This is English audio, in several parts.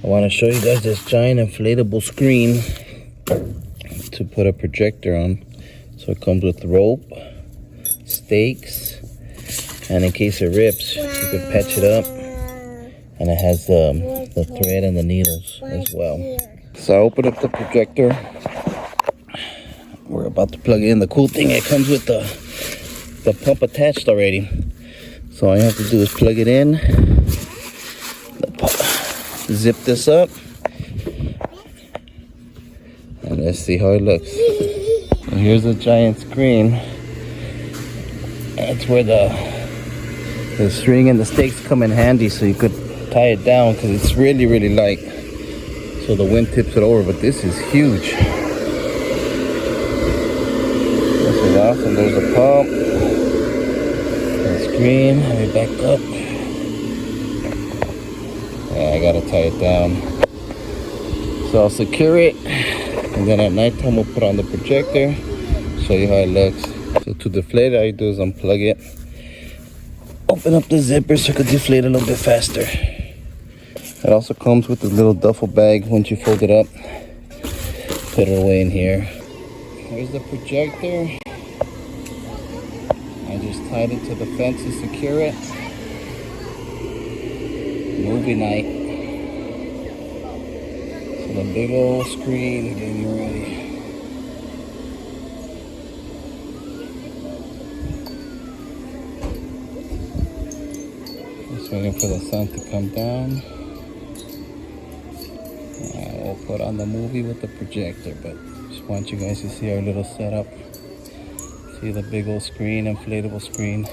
I want to show you guys this giant inflatable screen to put a projector on. So it comes with rope, stakes, and in case it rips, you can patch it up. And it has the thread and the needles as well. So I open up the projector. We're about to plug it in. The cool thing, it comes with the pump attached already. So all you have to do is plug it in, zip this up, and let's see how it looks. So here's a giant screen. That's where the string and the stakes come in handy, so you could tie it down because it's really, really light. So the wind tips it over, but this is huge. This is awesome. There's a pump, the screen. Let me back up. Yeah, I gotta tie it down. So I'll secure it, and then at nighttime we'll put on the projector, show you how it looks. So to deflate it, all you do is unplug it, open up the zipper so it could deflate a little bit faster. It also comes with a little duffel bag. Once you fold it up, put it away in here. Here's the projector. I just tied it to the fence to secure it. Movie night. So the big old screen getting ready. Just waiting for the sun to come down. We'll put on the movie with the projector, but just want you guys to see our little setup. See the big old screen, inflatable screen.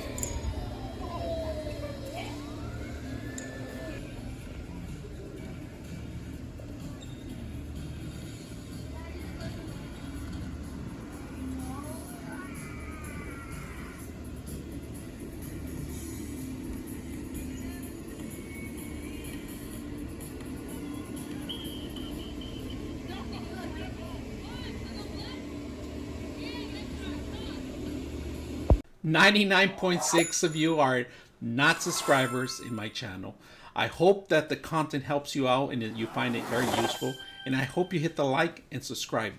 .6 of you are not subscribers in my channel. I hope that the content helps you out and that you find it very useful, and I hope you hit the like and subscribe.